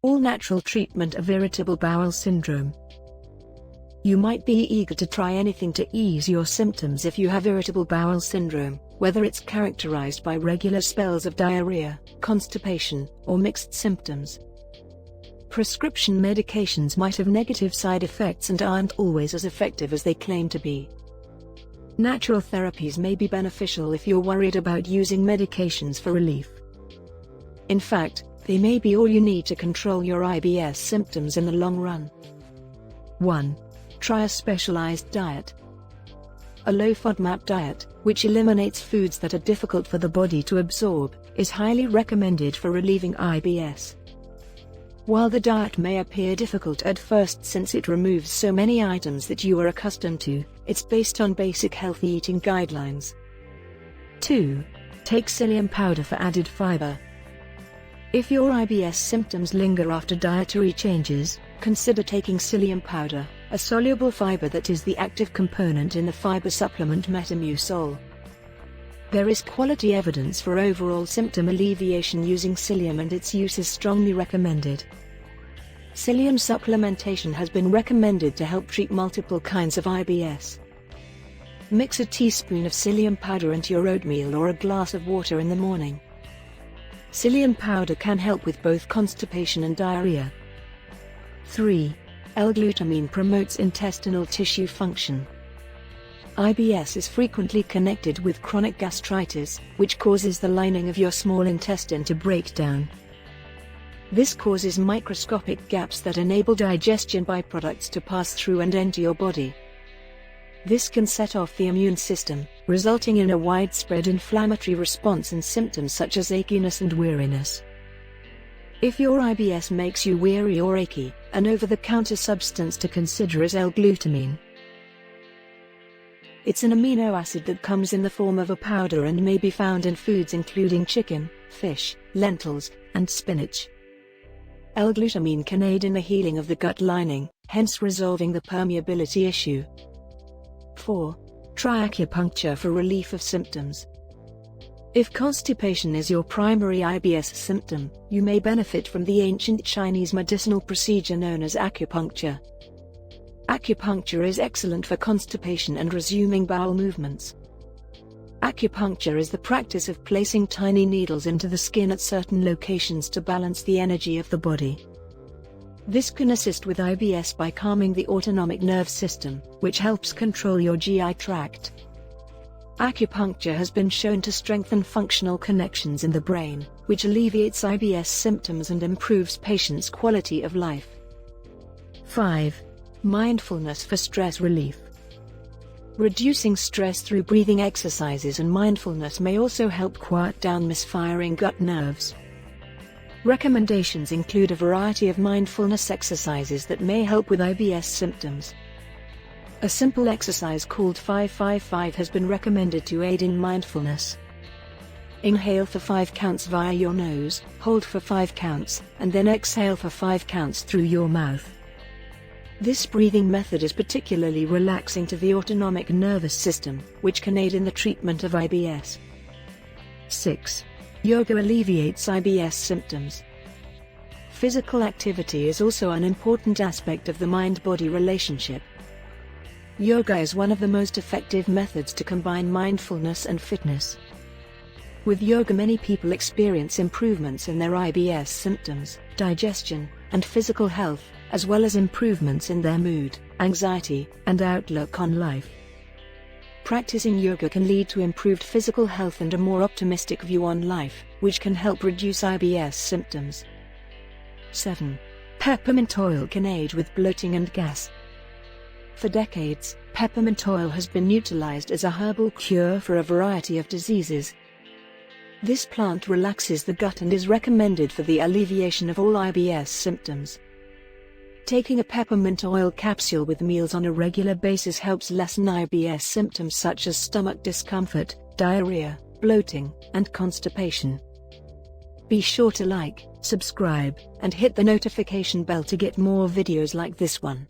all-natural treatment of irritable bowel syndrome. You might be eager to try anything to ease your symptoms if you have irritable bowel syndrome, whether it's characterized by regular spells of diarrhea, constipation, or mixed symptoms. Prescription medications might have negative side effects and aren't always as effective as they claim to be. Natural therapies may be beneficial if you're worried about using medications for relief. In fact, they may be all you need to control your IBS symptoms in the long run. 1. Try a specialized diet. A low FODMAP diet, which eliminates foods that are difficult for the body to absorb, is highly recommended for relieving IBS. While the diet may appear difficult at first since it removes so many items that you are accustomed to, it's based on basic healthy eating guidelines. 2. Take psyllium powder for added fiber. If your IBS symptoms linger after dietary changes, consider taking psyllium powder, a soluble fiber that is the active component in the fiber supplement Metamucil. There is quality evidence for overall symptom alleviation using psyllium, and its use is strongly recommended. Psyllium supplementation has been recommended to help treat multiple kinds of IBS. Mix a teaspoon of psyllium powder into your oatmeal or a glass of water in the morning. Psyllium powder can help with both constipation and diarrhea. 3. L-glutamine promotes intestinal tissue function. IBS is frequently connected with chronic gastritis, which causes the lining of your small intestine to break down. This causes microscopic gaps that enable digestion byproducts to pass through and enter your body. This can set off the immune system, resulting in a widespread inflammatory response and symptoms such as achiness and weariness. If your IBS makes you weary or achy, an over-the-counter substance to consider is l-glutamine. It's an amino acid that comes in the form of a powder and may be found in foods including chicken, fish, lentils, and spinach. L-glutamine can aid in the healing of the gut lining, hence resolving the permeability issue. 4. Try acupuncture for relief of symptoms. If constipation is your primary IBS symptom, you may benefit from the ancient Chinese medicinal procedure known as acupuncture. Acupuncture is excellent for constipation and resuming bowel movements. Acupuncture is the practice of placing tiny needles into the skin at certain locations to balance the energy of the body. This can assist with IBS by calming the autonomic nerve system, which helps control your GI tract. Acupuncture has been shown to strengthen functional connections in the brain, which alleviates IBS symptoms and improves patients' quality of life. 5. Mindfulness for stress relief. Reducing stress through breathing exercises and mindfulness may also help quiet down misfiring gut nerves. Recommendations include a variety of mindfulness exercises that may help with IBS symptoms. A simple exercise called 5-5-5 has been recommended to aid in mindfulness. Inhale for 5 counts via your nose, hold for 5 counts, and then exhale for 5 counts through your mouth. This breathing method is particularly relaxing to the autonomic nervous system, which can aid in the treatment of IBS. 6. Yoga alleviates IBS symptoms. Physical activity is also an important aspect of the mind-body relationship. Yoga is one of the most effective methods to combine mindfulness and fitness. With yoga, many people experience improvements in their IBS symptoms, digestion, and physical health, as well as improvements in their mood, anxiety, and outlook on life. Practicing yoga can lead to improved physical health and a more optimistic view on life, which can help reduce IBS symptoms. 7. Peppermint oil can aid with bloating and gas. For decades, peppermint oil has been utilized as a herbal cure for a variety of diseases. This plant relaxes the gut and is recommended for the alleviation of all IBS symptoms. Taking a peppermint oil capsule with meals on a regular basis helps lessen IBS symptoms such as stomach discomfort, diarrhea, bloating, and constipation. Be sure to like, subscribe, and hit the notification bell to get more videos like this one.